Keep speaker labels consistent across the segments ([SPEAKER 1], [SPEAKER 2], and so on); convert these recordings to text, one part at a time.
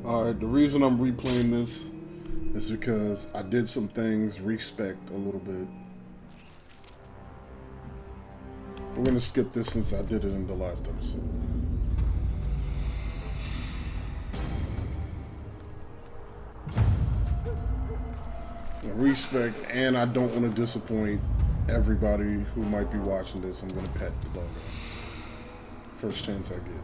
[SPEAKER 1] Alright, the reason I'm replaying this is because I did some things, respect a little bit. We're gonna skip this since I did it in the last episode. Respect, and I don't want to disappoint everybody who might be watching this. I'm gonna pet the dog first chance I get.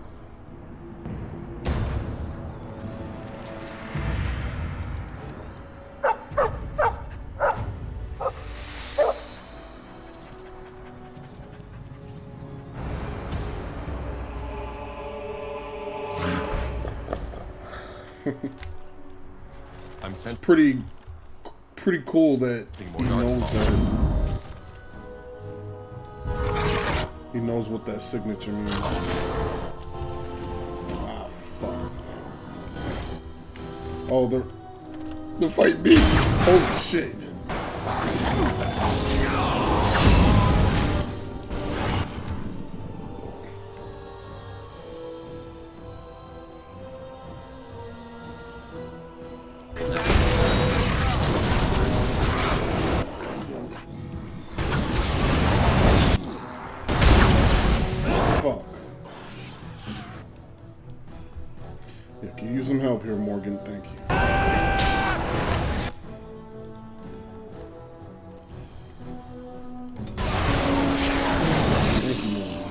[SPEAKER 1] It's pretty cool that he knows that. He knows what that signature means. Ah, fuck. Oh, the fight beat. Holy shit. Some help here, Morgan. Thank you. Thank you, Morgan.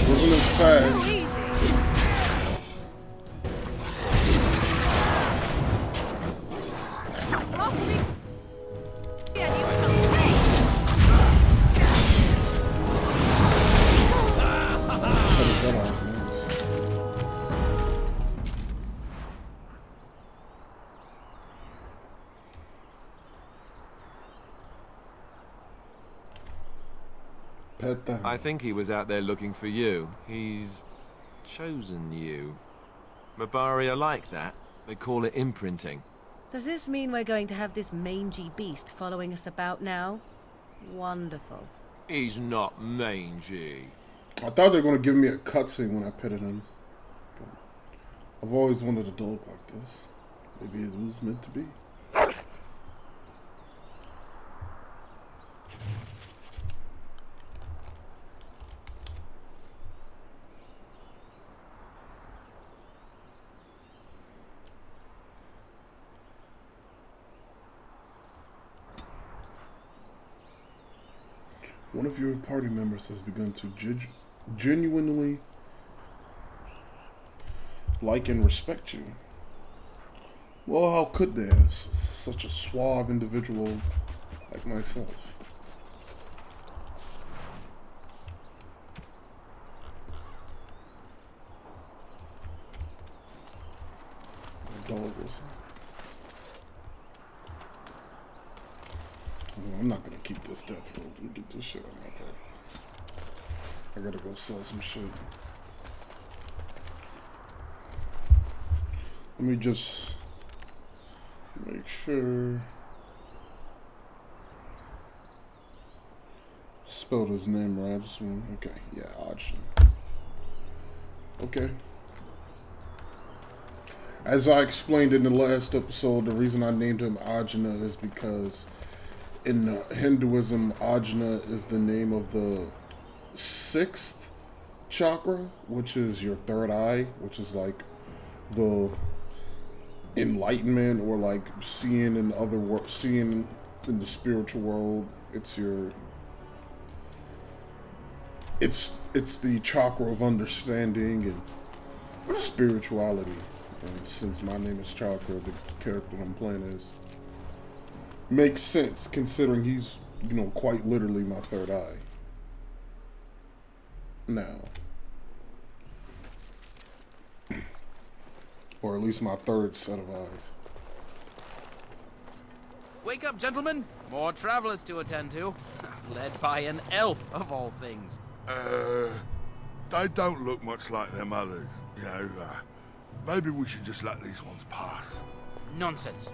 [SPEAKER 1] Wasn't as fast.
[SPEAKER 2] I think he was out there looking for you. He's chosen you. Mabari are like that. They call it imprinting.
[SPEAKER 3] Does this mean we're going to have this mangy beast following us about now? Wonderful.
[SPEAKER 2] He's not mangy.
[SPEAKER 1] I thought they were going to give me a cutscene when I petted him. But I've always wanted a dog like this. Maybe it was meant to be. One of your party members has begun to genuinely like and respect you. Well, how could they? Such a suave individual like myself. My dog was... I'm not gonna keep this death roll. Let me get this shit on my car. I gotta go sell some shit. Let me just make sure. Spelled his name right. I just want. Okay, yeah, Hodgson. Okay. As I explained in the last episode, the reason I named him Ajna is because in Hinduism, Ajna is the name of the 6th chakra, which is your third eye, which is like the enlightenment or like seeing in other world, seeing in the spiritual world. It's your, it's the chakra of understanding and spirituality. And since my name is Chakra, the character I'm playing is, makes sense considering he's, you know, quite literally my third eye. Now. Or at least my third set of eyes.
[SPEAKER 4] Wake up, gentlemen. More travelers to attend to. Led by an elf, of all things.
[SPEAKER 5] They don't look much like them others, you know. Maybe we should just let these ones pass.
[SPEAKER 4] Nonsense.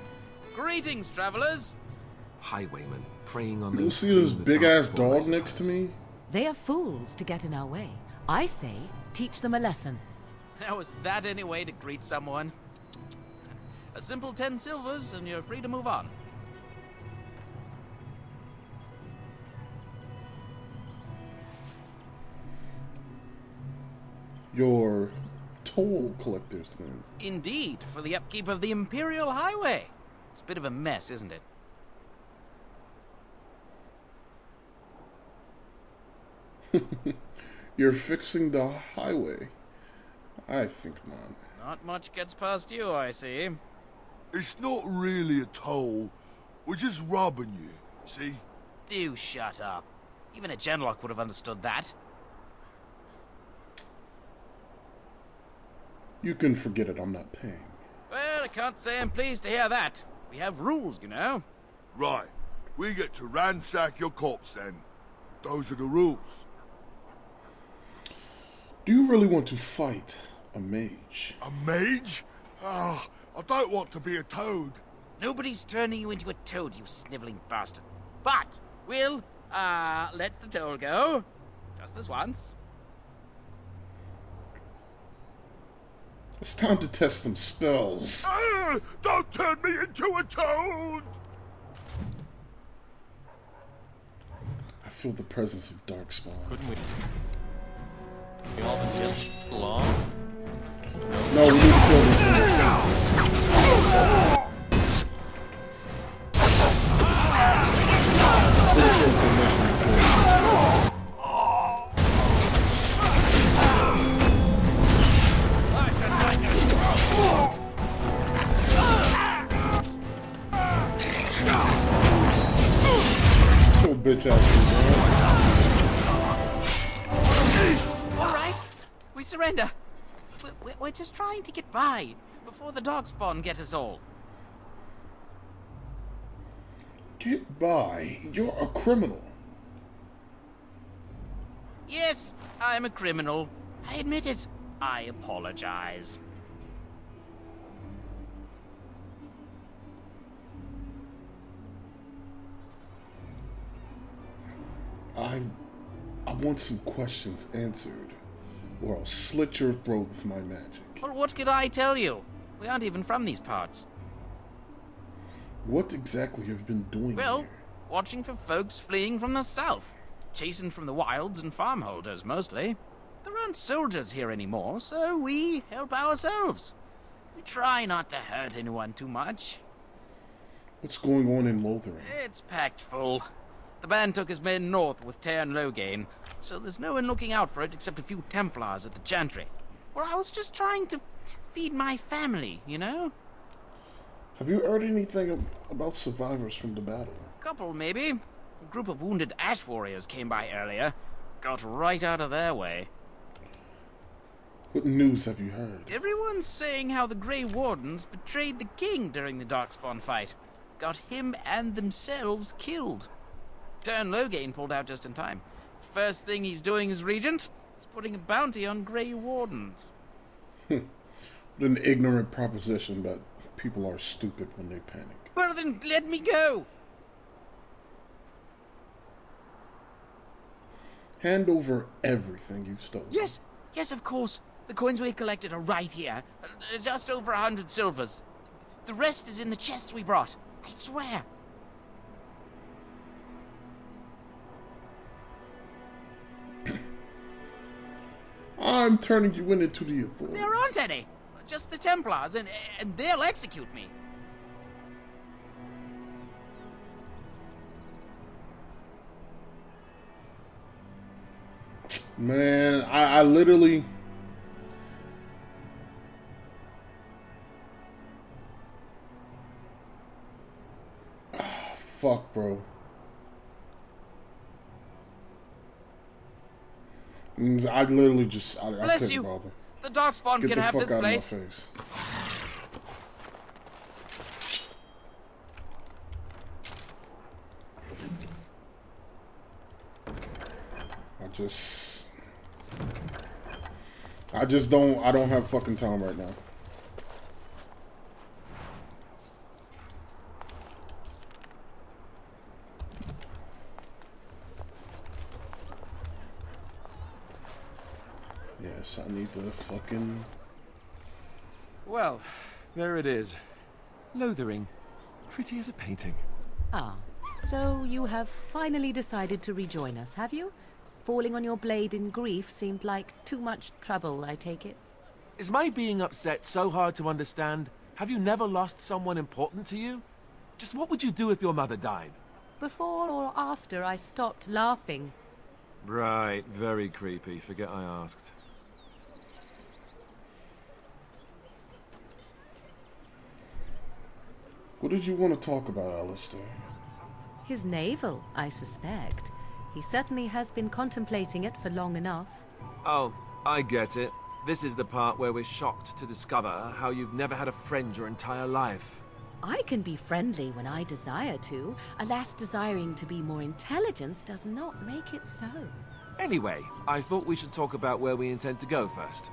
[SPEAKER 4] Greetings, travelers.
[SPEAKER 2] Highwaymen preying on
[SPEAKER 1] you see this big ass dog next to me?
[SPEAKER 3] They are fools to get in our way. I say, teach them a lesson.
[SPEAKER 4] Now, is that any way to greet someone? A simple 10 silvers and you're free to move on.
[SPEAKER 1] Your toll collectors, then.
[SPEAKER 4] Indeed, for the upkeep of the Imperial Highway. It's a bit of a mess, isn't it?
[SPEAKER 1] You're fixing the highway. I think not.
[SPEAKER 4] Not much gets past you, I see.
[SPEAKER 5] It's not really a toll. We're just robbing you, see?
[SPEAKER 4] Do shut up. Even a genlock would have understood that.
[SPEAKER 1] You can forget it, I'm not paying.
[SPEAKER 4] Well, I can't say I'm pleased to hear that. We have rules, you know.
[SPEAKER 5] Right. We get to ransack your corpse then. Those are the rules.
[SPEAKER 1] Do you really want to fight a mage?
[SPEAKER 5] A mage? Ah, I don't want to be a toad.
[SPEAKER 4] Nobody's turning you into a toad, you sniveling bastard. But we'll, let the toll go. Just this once.
[SPEAKER 1] It's time to test some spells.
[SPEAKER 5] Ah, don't turn me into a toad!
[SPEAKER 1] I feel the presence of Darkspawn.
[SPEAKER 2] Couldn't we all been just along?
[SPEAKER 1] No, we need to kill these things. Pretty sure it's a mission to kill. Kill bitch ass.
[SPEAKER 4] All right, we surrender. We're just trying to get by before the Darkspawn get us all.
[SPEAKER 1] Get by. You're a criminal.
[SPEAKER 4] Yes, I'm a criminal. I admit it. I apologize.
[SPEAKER 1] I want some questions answered, or I'll slit your throat with my magic.
[SPEAKER 4] Well, what could I tell you? We aren't even from these parts.
[SPEAKER 1] What exactly have you been doing
[SPEAKER 4] Well,
[SPEAKER 1] here?
[SPEAKER 4] watching for folks fleeing from the south. Chasing from the wilds and farmholders, mostly. There aren't soldiers here anymore, so we help ourselves. We try not to hurt anyone too much.
[SPEAKER 1] What's going on in Lothering?
[SPEAKER 4] It's packed full. The band took his men north with Tear and Loghain, so there's no one looking out for it except a few Templars at the Chantry. Well, I was just trying to feed my family, you know?
[SPEAKER 1] Have you heard anything about survivors from the battle?
[SPEAKER 4] Couple, maybe. A group of wounded ash warriors came by earlier. Got right out of their way.
[SPEAKER 1] What news have you heard?
[SPEAKER 4] Everyone's saying how the Grey Wardens betrayed the king during the Darkspawn fight. Got him and themselves killed. Turn Loghain pulled out just in time. First thing he's doing as regent is putting a bounty on Grey Wardens.
[SPEAKER 1] What an ignorant proposition, but people are stupid when they panic.
[SPEAKER 4] Well then, let me go!
[SPEAKER 1] Hand over everything you've stolen.
[SPEAKER 4] Yes, of course. The coins we collected are right here. Just over 100 silvers. The rest is in the chests we brought. I swear.
[SPEAKER 1] I'm turning you into the authority.
[SPEAKER 4] There aren't any. Just the Templars, and they'll execute me.
[SPEAKER 1] Man, I literally... Fuck, bro. I literally just... I
[SPEAKER 4] Bless
[SPEAKER 1] couldn't
[SPEAKER 4] you.
[SPEAKER 1] bother.
[SPEAKER 4] The Darkspawn
[SPEAKER 1] Get
[SPEAKER 4] can
[SPEAKER 1] the
[SPEAKER 4] have
[SPEAKER 1] fuck
[SPEAKER 4] this
[SPEAKER 1] out
[SPEAKER 4] place.
[SPEAKER 1] of my face. I don't have fucking time right now. guess I need to fucking...
[SPEAKER 2] Well, there it is. Lothering. Pretty as a painting.
[SPEAKER 3] Ah, so you have finally decided to rejoin us, have you? Falling on your blade in grief seemed like too much trouble, I take it.
[SPEAKER 2] Is my being upset so hard to understand? Have you never lost someone important to you? Just what would you do if your mother died?
[SPEAKER 3] Before or after I stopped laughing.
[SPEAKER 2] Right, very creepy. Forget I asked.
[SPEAKER 1] What did you want to talk about, Alistair?
[SPEAKER 3] His navel, I suspect. He certainly has been contemplating it for long enough.
[SPEAKER 2] Oh, I get it. This is the part where we're shocked to discover how you've never had a friend your entire life.
[SPEAKER 3] I can be friendly when I desire to. Alas, desiring to be more intelligent does not make it so.
[SPEAKER 2] Anyway, I thought we should talk about where we intend to go first.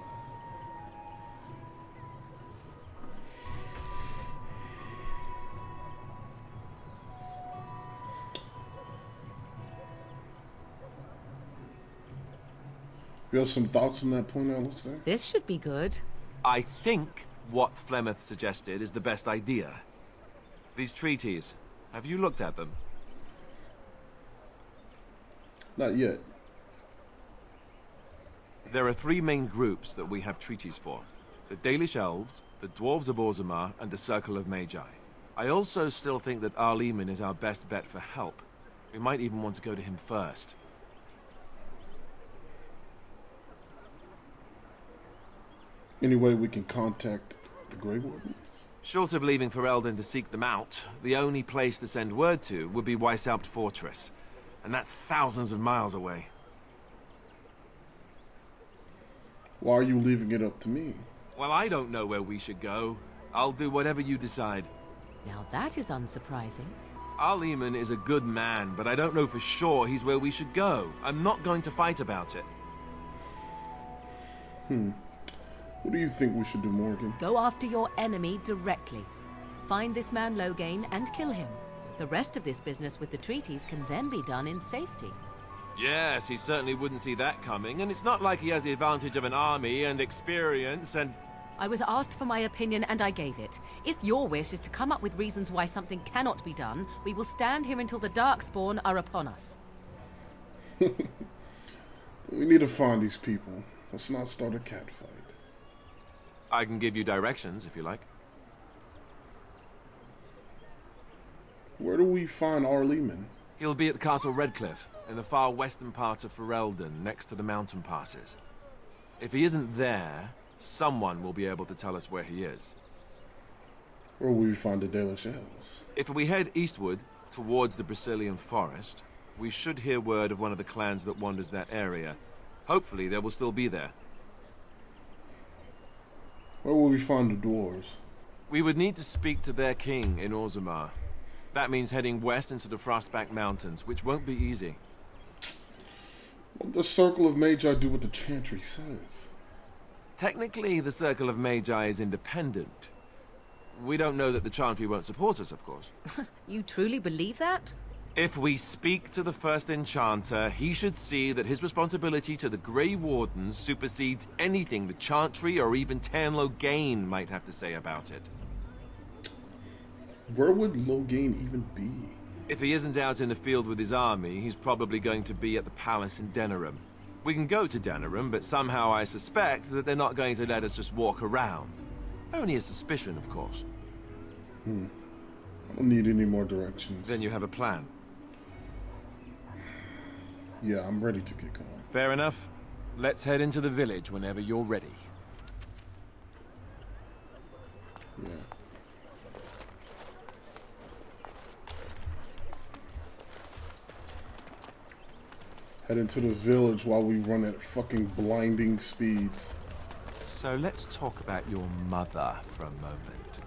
[SPEAKER 1] You have some thoughts on that point, Alistair?
[SPEAKER 3] This should be good.
[SPEAKER 2] I think what Flemeth suggested is the best idea. These treaties, have you looked at them?
[SPEAKER 1] Not yet.
[SPEAKER 2] There are three main groups that we have treaties for. The Dalish Elves, the Dwarves of Orzammar, and the Circle of Magi. I also still think that Arleman is our best bet for help. We might even want to go to him first.
[SPEAKER 1] Any way we can contact the Grey Wardens?
[SPEAKER 2] Short of leaving Ferelden to seek them out, the only place to send word to would be Weishaupt Fortress. And that's thousands of miles away.
[SPEAKER 1] Why are you leaving it up to me?
[SPEAKER 2] Well, I don't know where we should go. I'll do whatever you decide.
[SPEAKER 3] Now that is unsurprising.
[SPEAKER 2] Arleman is a good man, but I don't know for sure he's where we should go. I'm not going to fight about it.
[SPEAKER 1] What do you think we should do, Morgan?
[SPEAKER 3] Go after your enemy directly. Find this man Loghain and kill him. The rest of this business with the treaties can then be done in safety.
[SPEAKER 2] Yes, he certainly wouldn't see that coming, and it's not like he has the advantage of an army and experience and...
[SPEAKER 3] I was asked for my opinion and I gave it. If your wish is to come up with reasons why something cannot be done, we will stand here until the Darkspawn are upon us.
[SPEAKER 1] We need to find these people. Let's not start a catfight.
[SPEAKER 2] I can give you directions, if you like.
[SPEAKER 1] Where do we find Arleman?
[SPEAKER 2] He'll be at Castle Redcliffe, in the far western part of Ferelden, next to the mountain passes. If he isn't there, someone will be able to tell us where he is.
[SPEAKER 1] Where will we find the Dalish Elves?
[SPEAKER 2] If we head eastward, towards the Brazilian forest, we should hear word of one of the clans that wanders that area. Hopefully they will still be there.
[SPEAKER 1] Where will we find the dwarves?
[SPEAKER 2] We would need to speak to their king in Orzammar. That means heading west into the Frostback Mountains, which won't be easy.
[SPEAKER 1] What does the Circle of Magi do what the Chantry says?
[SPEAKER 2] Technically, the Circle of Magi is independent. We don't know that the Chantry won't support us, of course.
[SPEAKER 3] You truly believe that?
[SPEAKER 2] If we speak to the first Enchanter, he should see that his responsibility to the Grey Wardens supersedes anything the Chantry or even Loghain might have to say about it.
[SPEAKER 1] Where would Loghain even be?
[SPEAKER 2] If he isn't out in the field with his army, he's probably going to be at the palace in Denerim. We can go to Denerim, but somehow I suspect that they're not going to let us just walk around. Only a suspicion, of course.
[SPEAKER 1] I don't need any more directions.
[SPEAKER 2] Then you have a plan.
[SPEAKER 1] Yeah, I'm ready to get going.
[SPEAKER 2] Fair enough. Let's head into the village whenever you're ready.
[SPEAKER 1] Yeah. Head into the village while we run at fucking blinding speeds.
[SPEAKER 2] So let's talk about your mother for a moment.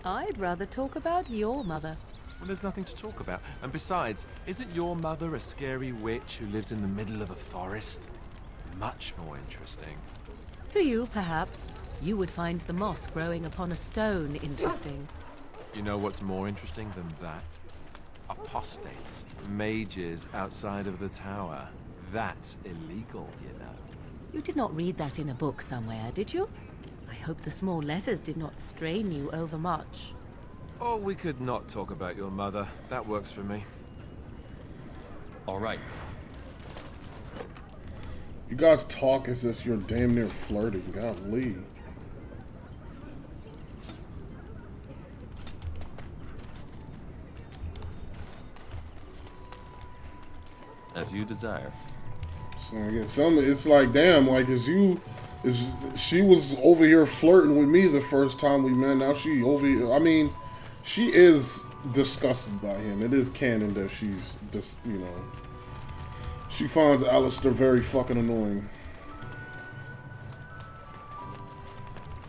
[SPEAKER 3] I'd rather talk about your mother.
[SPEAKER 2] Well, there's nothing to talk about. And besides, isn't your mother a scary witch who lives in the middle of a forest? Much more interesting.
[SPEAKER 3] To you, perhaps. You would find the moss growing upon a stone interesting.
[SPEAKER 2] You know what's more interesting than that? Apostates, mages outside of the tower. That's illegal, you know.
[SPEAKER 3] You did not read that in a book somewhere, did you? I hope the small letters did not strain you overmuch.
[SPEAKER 2] Or we could not talk about your mother. That works for me.
[SPEAKER 6] All right.
[SPEAKER 1] You guys talk as if you're damn near flirting. Golly.
[SPEAKER 6] As you desire.
[SPEAKER 1] It's like, damn, like, she was over here flirting with me the first time we met. Now she over here, I mean, she is disgusted by him. It is canon that she's just, you know, she finds Alistair very fucking annoying.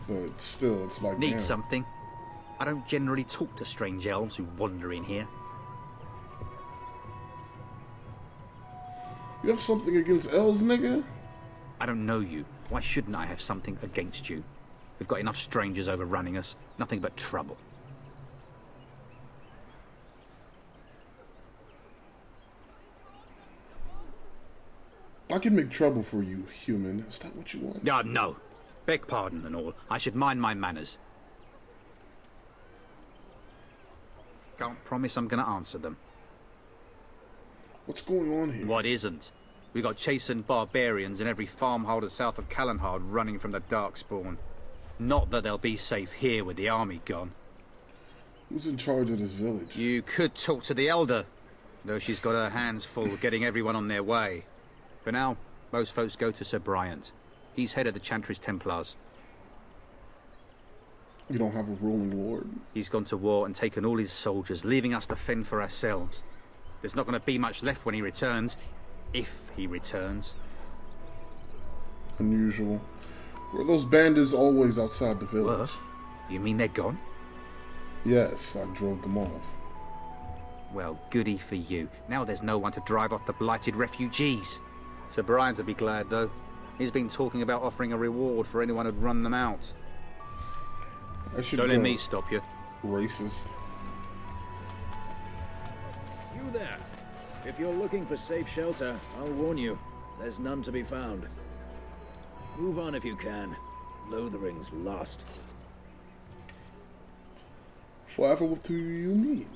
[SPEAKER 1] But still, it's like,
[SPEAKER 7] Need
[SPEAKER 1] damn.
[SPEAKER 7] something? I don't generally talk to strange elves who wander in here.
[SPEAKER 1] You have something against elves, nigga?
[SPEAKER 7] I don't know you. Why shouldn't I have something against you? We've got enough strangers overrunning us. Nothing but trouble.
[SPEAKER 1] I can make trouble for you, human. Is that what you want?
[SPEAKER 7] No. Beg pardon and all. I should mind my manners. Can't promise I'm gonna answer them.
[SPEAKER 1] What's going on here?
[SPEAKER 7] What isn't? We got chastened barbarians in every farmholder south of Callanhard running from the Darkspawn. Not that they'll be safe here with the army gone.
[SPEAKER 1] Who's in charge of this village?
[SPEAKER 7] You could talk to the Elder, though she's got her hands full getting everyone on their way. For now, most folks go to Sir Bryant. He's head of the Chantry's Templars.
[SPEAKER 1] You don't have a ruling lord?
[SPEAKER 7] He's gone to war and taken all his soldiers, leaving us to fend for ourselves. There's not going to be much left when he returns. If he returns.
[SPEAKER 1] Unusual. Were those bandits always outside the village?
[SPEAKER 7] What? You mean they're gone?
[SPEAKER 1] Yes, I drove them off.
[SPEAKER 7] Well, goody for you. Now there's no one to drive off the blighted refugees. Sir Brian'll be glad, though. He's been talking about offering a reward for anyone who'd run them out.
[SPEAKER 1] I should
[SPEAKER 7] Don't
[SPEAKER 1] go.
[SPEAKER 7] let me stop you.
[SPEAKER 1] Racist.
[SPEAKER 8] You there. If you're looking for safe shelter, I'll warn you, there's none to be found. Move on if you can. Lothering's lost.
[SPEAKER 1] Forever, what do you mean?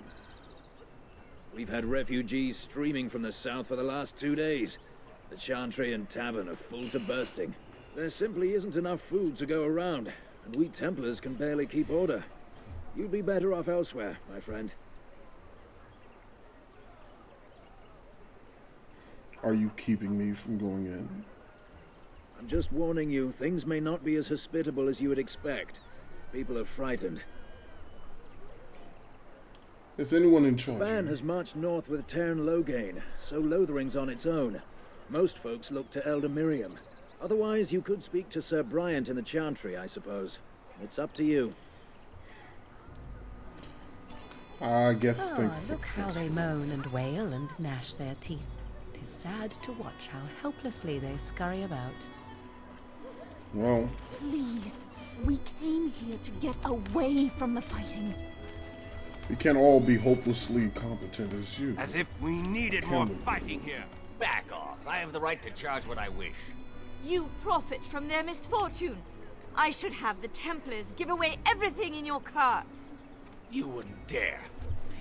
[SPEAKER 8] We've had refugees streaming from the south for the last 2 days. The Chantry and Tavern are full to bursting. There simply isn't enough food to go around, and we Templars can barely keep order. You'd be better off elsewhere, my friend.
[SPEAKER 1] Are you keeping me from going in?
[SPEAKER 8] I'm just warning you, things may not be as hospitable as you would expect. People are frightened.
[SPEAKER 1] Is anyone in charge?
[SPEAKER 8] Ban has marched north with Tern Loghain, so Lothering's on its own. Most folks look to Elder Miriam. Otherwise, you could speak to Sir Bryant in the Chantry, I suppose. It's up to you.
[SPEAKER 1] I guess think
[SPEAKER 3] Look how they moan and wail and gnash their teeth. It is sad to watch how helplessly they scurry about.
[SPEAKER 1] Well,
[SPEAKER 9] Please, we came here to get away from the fighting.
[SPEAKER 1] we can't all be hopelessly competent as you.
[SPEAKER 10] As if we needed
[SPEAKER 1] Can
[SPEAKER 10] more
[SPEAKER 1] we?
[SPEAKER 10] fighting here. Back off. I have the right to charge what I wish.
[SPEAKER 11] You profit from their misfortune. I should have the Templars give away everything in your carts.
[SPEAKER 10] You wouldn't dare.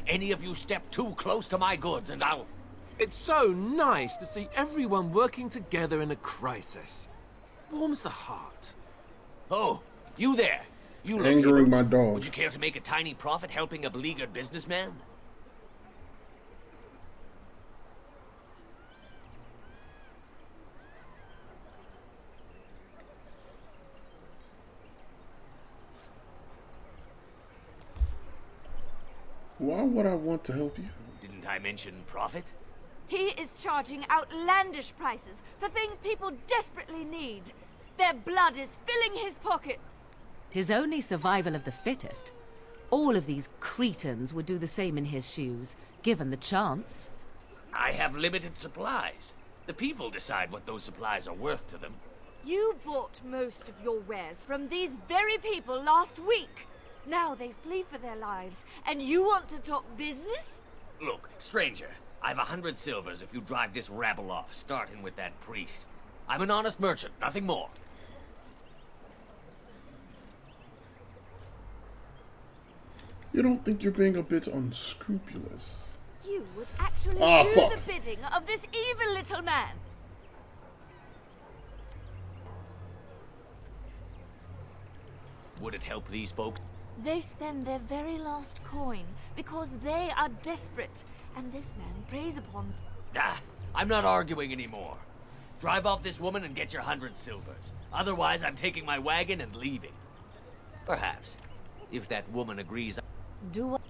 [SPEAKER 10] Any of you step too close to my goods and I'll...
[SPEAKER 2] It's so nice to see everyone working together in a crisis. Warms the heart.
[SPEAKER 10] Oh, you there. You look
[SPEAKER 1] Angering
[SPEAKER 10] evil.
[SPEAKER 1] my dog.
[SPEAKER 10] Would you care to make a tiny profit helping a beleaguered businessman?
[SPEAKER 1] Why would I want to help you?
[SPEAKER 10] Didn't I mention profit?
[SPEAKER 11] He is charging outlandish prices for things people desperately need. Their blood is filling his pockets.
[SPEAKER 3] 'Tis only survival of the fittest. All of these cretins would do the same in his shoes, given the chance.
[SPEAKER 10] I have limited supplies. The people decide what those supplies are worth to them.
[SPEAKER 11] You bought most of your wares from these very people last week. Now they flee for their lives, and you want to talk business?
[SPEAKER 10] Look, stranger, I've 100 silvers if you drive this rabble off, starting with that priest. I'm an honest merchant, nothing more.
[SPEAKER 1] You don't think you're being a bit unscrupulous?
[SPEAKER 11] You would actually
[SPEAKER 1] Ah,
[SPEAKER 11] do
[SPEAKER 1] fuck.
[SPEAKER 11] the bidding of this evil little man.
[SPEAKER 10] Would it help these folks?
[SPEAKER 11] They spend their very last coin because they are desperate, and this man preys upon.
[SPEAKER 10] Ah, I'm not arguing anymore. Drive off this woman and get your 100 silvers. Otherwise, I'm taking my wagon and leaving. Perhaps, if that woman agrees.
[SPEAKER 11] Do what?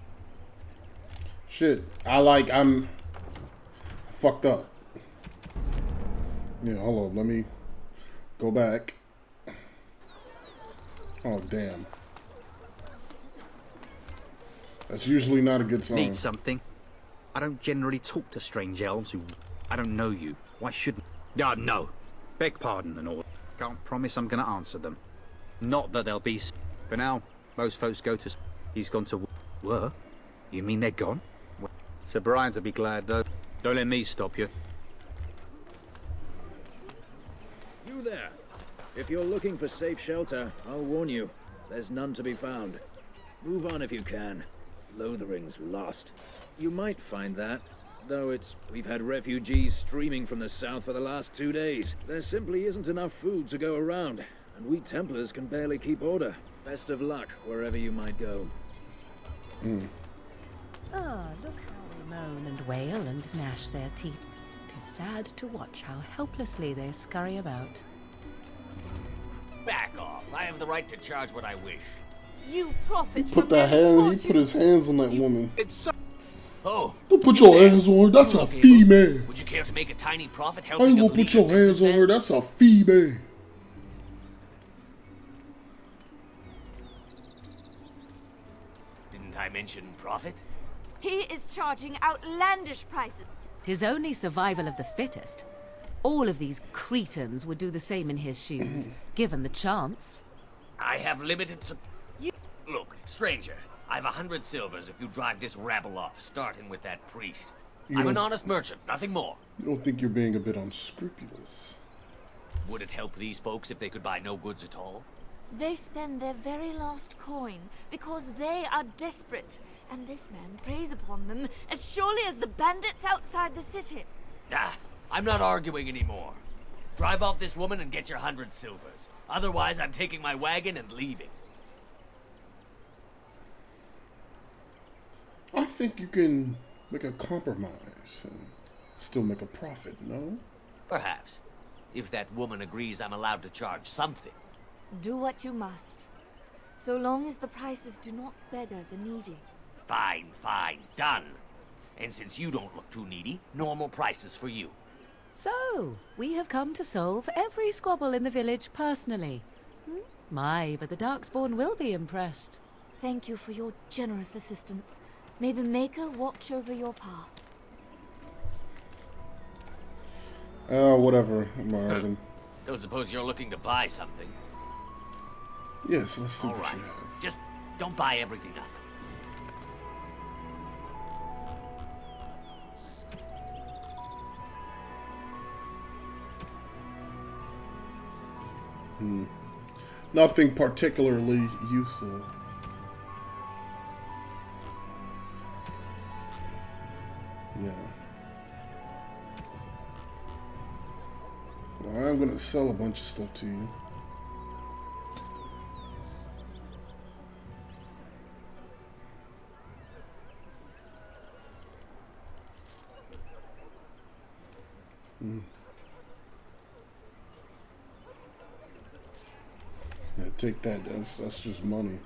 [SPEAKER 1] Shit, I'm fucked up. Yeah, hold on, let me go back. Oh, damn. That's usually not a good sign.
[SPEAKER 7] Need something? I don't generally talk to strange elves who... I don't know you. Why shouldn't... No. Beg pardon and all. Can't promise I'm gonna answer them. Not that they'll be... For now, most folks go to... He's gone to... Were? You mean they're gone? Sir Brian's will be glad, though. Don't let me stop you.
[SPEAKER 8] You there. If you're looking for safe shelter, I'll warn you. There's none to be found. Move on if you can. Lothering's lost. You might find that, though we've had refugees streaming from the south for the last 2 days. There simply isn't enough food to go around, and we Templars can barely keep order. Best of luck wherever you might go.
[SPEAKER 3] Ah, look how they moan and wail and gnash their teeth. It is sad to watch how helplessly they scurry about.
[SPEAKER 10] Back off. I have the right to charge what I wish.
[SPEAKER 11] You profit
[SPEAKER 1] Put
[SPEAKER 11] from
[SPEAKER 1] that
[SPEAKER 11] their
[SPEAKER 1] hand. He
[SPEAKER 11] misfortune.
[SPEAKER 1] put his hands on that woman.
[SPEAKER 10] It's so... Oh.
[SPEAKER 1] Don't put your hands on her. That's a female.
[SPEAKER 10] Would you care to make a tiny profit
[SPEAKER 1] How
[SPEAKER 10] helping
[SPEAKER 1] you gonna put your hands on her? That's a female.
[SPEAKER 10] Didn't I mention profit?
[SPEAKER 11] He is charging outlandish prices.
[SPEAKER 3] 'Tis only survival of the fittest. All of these cretins would do the same in his shoes, given the chance.
[SPEAKER 10] I have limited Look, stranger, I've 100 silvers if you drive this rabble off, starting with that priest. I'm an honest merchant, nothing more.
[SPEAKER 1] You don't think you're being a bit unscrupulous?
[SPEAKER 10] Would it help these folks if they could buy no goods at all?
[SPEAKER 11] They spend their very last coin because they are desperate, and this man preys upon them as surely as the bandits outside the city.
[SPEAKER 10] Ah, I'm not arguing anymore. Drive off this woman and get your 100 silvers. Otherwise, I'm taking my wagon and leaving.
[SPEAKER 1] I think you can make a compromise and still make a profit, no?
[SPEAKER 10] Perhaps. If that woman agrees I'm allowed to charge something.
[SPEAKER 11] Do what you must, so long as the prices do not beggar the needy.
[SPEAKER 10] Fine, done. And since you don't look too needy, normal prices for you.
[SPEAKER 3] So, we have come to solve every squabble in the village personally. My, but the Darkspawn will be impressed.
[SPEAKER 11] Thank you for your generous assistance. May the Maker watch over your path.
[SPEAKER 1] Whatever, Marvin.
[SPEAKER 10] Don't suppose you're looking to buy something.
[SPEAKER 1] Yes, let's see
[SPEAKER 10] All
[SPEAKER 1] what
[SPEAKER 10] right.
[SPEAKER 1] you have.
[SPEAKER 10] Just don't buy everything up.
[SPEAKER 1] Nothing particularly useful. Yeah. Well, I'm gonna sell a bunch of stuff to you. Yeah, take that. That's just money.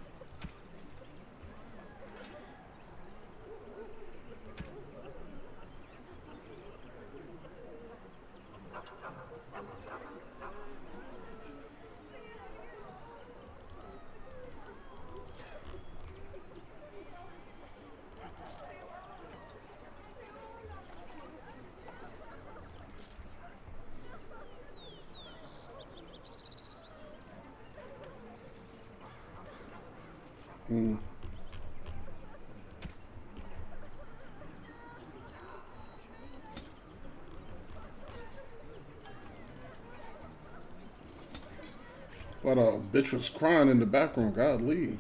[SPEAKER 1] A lot of bitch was crying in the background. Godly.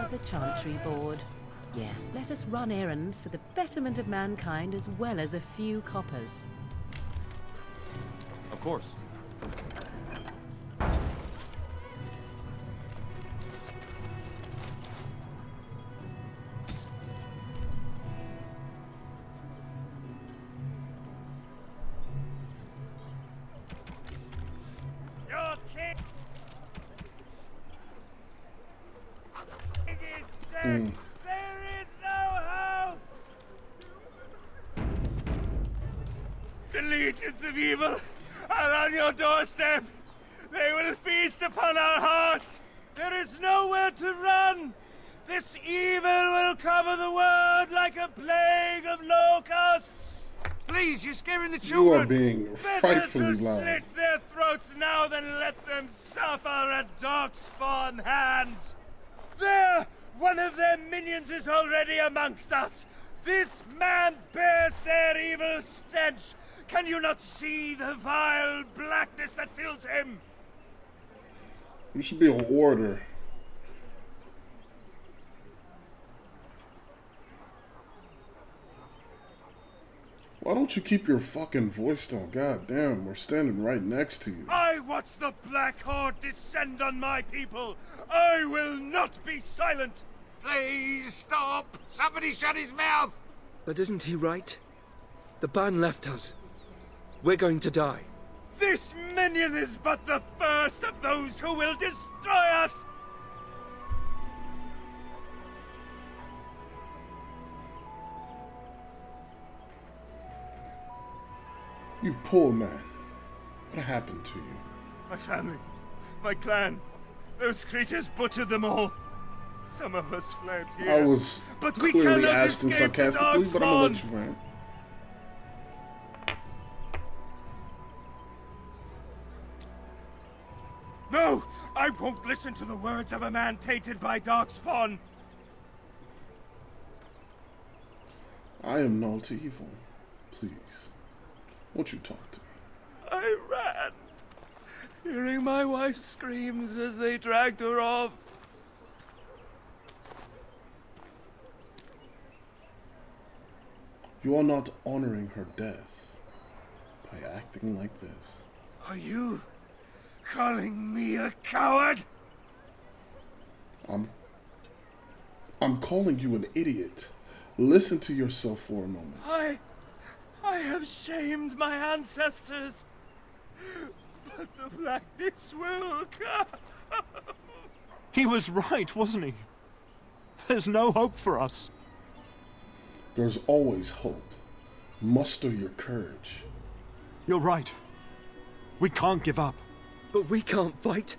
[SPEAKER 3] The Chantry Board. Yes, let us run errands for the betterment of mankind as well as a few coppers.
[SPEAKER 6] Of course.
[SPEAKER 1] Mm.
[SPEAKER 12] There is no hope! The legions of evil are on your doorstep. They will feast upon our hearts. There is nowhere to run. This evil will cover the world like a plague of locusts. Please, you're scaring the children.
[SPEAKER 1] You are being frightfully
[SPEAKER 12] Better to
[SPEAKER 1] loud.
[SPEAKER 12] slit their throats now than let them suffer at Darkspawn hands. There! One of their minions is already amongst us. This man bears their evil stench. Can you not see the vile blackness that fills him?
[SPEAKER 1] You should be an order. Why don't you keep your fucking voice down? God damn, we're standing right next to you.
[SPEAKER 12] I watch the Black Horde descend on my people. I will not be silent. Please stop. Somebody shut his mouth.
[SPEAKER 13] But isn't he right? The ban left us. We're going to die.
[SPEAKER 12] This minion is but the first of those who will destroy us.
[SPEAKER 1] You poor man. What happened to you?
[SPEAKER 12] My family, my clan, those creatures butchered them all. Some of us fled here.
[SPEAKER 1] I was
[SPEAKER 12] but we
[SPEAKER 1] clearly
[SPEAKER 12] cannot
[SPEAKER 1] asking
[SPEAKER 12] escape the
[SPEAKER 1] sarcastically, but I'm gonna let
[SPEAKER 12] Darkspawn.
[SPEAKER 1] you rant.
[SPEAKER 12] No, I won't listen to the words of a man tainted by Darkspawn.
[SPEAKER 1] I am null to evil. Please, won't you talk to me?
[SPEAKER 12] I ran, hearing my wife's screams as they dragged her off.
[SPEAKER 1] You are not honoring her death by acting like this.
[SPEAKER 12] Are you calling me a coward?
[SPEAKER 1] I'm calling you an idiot. Listen to yourself for a moment.
[SPEAKER 12] I have shamed my ancestors, but the blackness will come.
[SPEAKER 14] He was right, wasn't he? There's no hope for us.
[SPEAKER 1] There's always hope. Muster your courage.
[SPEAKER 14] You're right. We can't give up.
[SPEAKER 13] But we can't fight.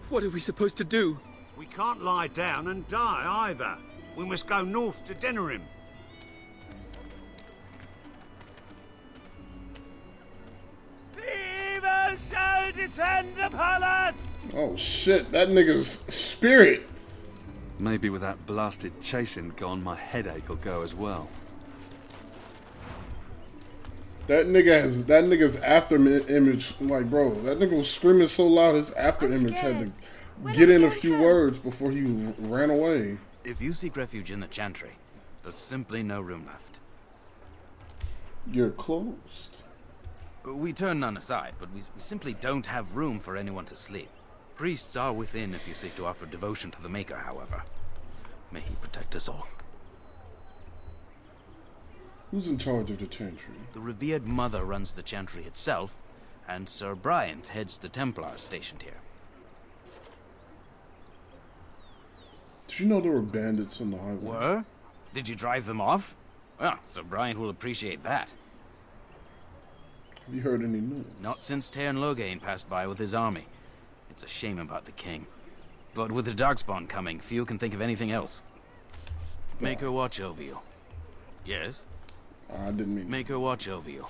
[SPEAKER 13] What are we supposed to do?
[SPEAKER 15] We can't lie down and die either. We must go north to Denerim.
[SPEAKER 12] The evil shall descend upon us!
[SPEAKER 1] Oh shit, that nigga's spirit.
[SPEAKER 16] Maybe with that blasted chasing gone, my headache will go as well.
[SPEAKER 1] That nigga's after image, like, bro, that nigga was screaming so loud his after image had to get in a few words before he ran away.
[SPEAKER 4] If you seek refuge in the Chantry, there's simply no room left.
[SPEAKER 1] You're closed.
[SPEAKER 4] We turn none aside, but we simply don't have room for anyone to sleep. Priests are within if you seek to offer devotion to the Maker, however. May he protect us all.
[SPEAKER 1] Who's in charge of the Chantry?
[SPEAKER 4] The revered mother runs the Chantry itself, and Sir Bryant heads the Templars stationed here.
[SPEAKER 1] Did you know there were bandits on the highway?
[SPEAKER 4] Were? Did you drive them off? Well, Sir Bryant will appreciate that.
[SPEAKER 1] Have you heard any news?
[SPEAKER 4] Not since Tairn Logain passed by with his army. It's a shame about the king. But with the Darkspawn coming, few can think of anything else. Make her watch over you. Yes?
[SPEAKER 1] I didn't mean.
[SPEAKER 4] Make her watch over you.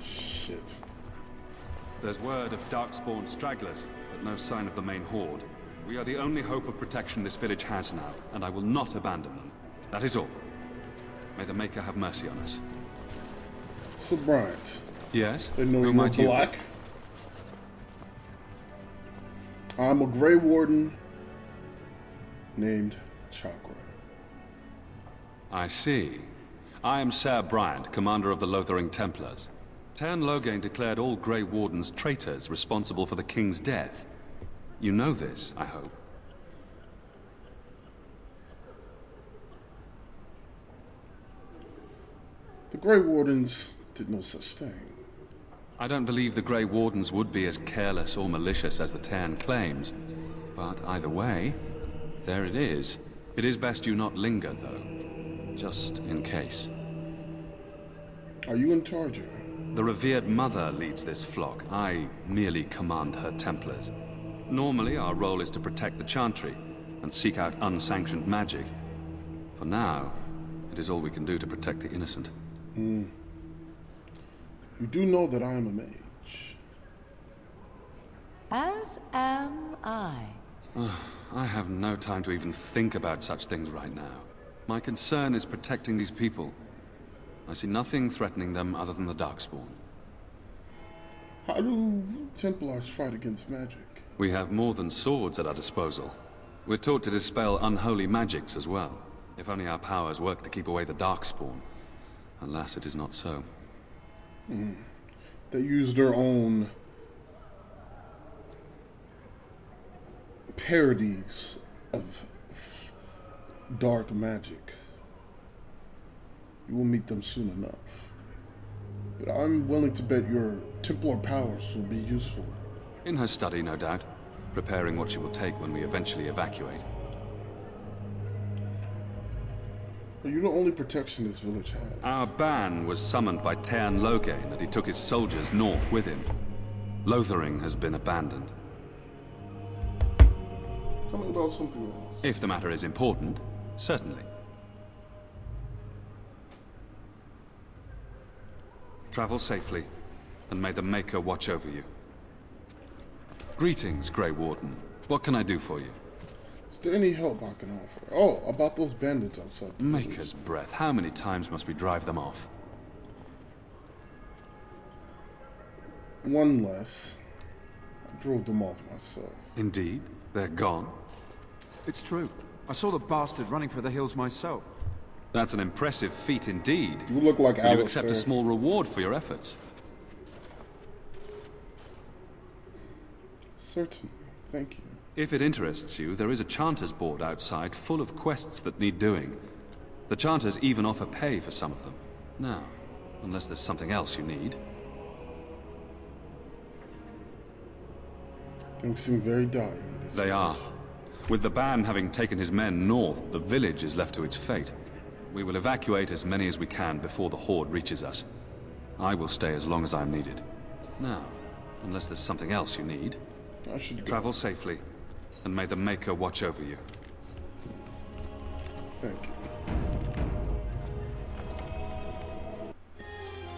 [SPEAKER 1] Shit.
[SPEAKER 16] There's word of darkspawn stragglers, but no sign of the main horde. We are the only hope of protection this village has now, and I will not abandon them. That is all. May the Maker have mercy on us.
[SPEAKER 1] So, Bryant.
[SPEAKER 16] Yes?
[SPEAKER 1] They know
[SPEAKER 16] Who
[SPEAKER 1] you're
[SPEAKER 16] might you
[SPEAKER 1] black. I'm a Grey Warden named Chakra.
[SPEAKER 16] I see. I am Ser Bryant, commander of the Lothering Templars. Tern Loghain declared all Grey Wardens traitors responsible for the king's death. You know this, I hope.
[SPEAKER 1] The Grey Wardens did no such thing.
[SPEAKER 16] I don't believe the Grey Wardens would be as careless or malicious as the Tern claims. But either way, there it is. It is best you not linger, though. Just in case.
[SPEAKER 1] Are you in charge here?
[SPEAKER 16] The revered mother leads this flock. I merely command her Templars. Normally, our role is to protect the Chantry and seek out unsanctioned magic. For now, it is all we can do to protect the innocent.
[SPEAKER 1] You do know that I am a mage.
[SPEAKER 3] As am I.
[SPEAKER 16] I have no time to even think about such things right now. My concern is protecting these people. I see nothing threatening them other than the Darkspawn.
[SPEAKER 1] How do Templars fight against magic?
[SPEAKER 16] We have more than swords at our disposal. We're taught to dispel unholy magics as well. If only our powers work to keep away the Darkspawn. Alas, it is not so.
[SPEAKER 1] They use their own parodies of dark magic. You will meet them soon enough. But I'm willing to bet your Templar powers will be useful.
[SPEAKER 16] In her study, no doubt. Preparing what she will take when we eventually evacuate.
[SPEAKER 1] Are you the only protection this village has?
[SPEAKER 16] Our ban was summoned by Tern Loghain, and he took his soldiers north with him. Lothering has been abandoned.
[SPEAKER 1] Tell me about something else.
[SPEAKER 16] If the matter is important, certainly. Travel safely, and may the Maker watch over you. Greetings, Grey Warden. What can I do for you?
[SPEAKER 1] Is there any help I can offer? Oh, about those bandits outside.
[SPEAKER 16] Maker's breath. How many times must we drive them off?
[SPEAKER 1] One less. I drove them off myself.
[SPEAKER 16] Indeed? They're gone?
[SPEAKER 17] It's true. I saw the bastard running for the hills myself.
[SPEAKER 16] That's an impressive feat indeed.
[SPEAKER 1] You look like
[SPEAKER 16] Will
[SPEAKER 1] Alice.
[SPEAKER 16] you accept a small reward for your efforts?
[SPEAKER 1] Certainly. Thank you.
[SPEAKER 16] If it interests you, there is a Chanter's board outside full of quests that need doing. The Chanters even offer pay for some of them. Now, unless there's something else you need.
[SPEAKER 1] Things seem very dire in this
[SPEAKER 16] They are. With the ban having taken his men north, the village is left to its fate. We will evacuate as many as we can before the Horde reaches us. I will stay as long as I am needed. Now, unless there's something else you need.
[SPEAKER 1] I should
[SPEAKER 16] travel safely, and may the Maker watch over you.
[SPEAKER 1] Thank you.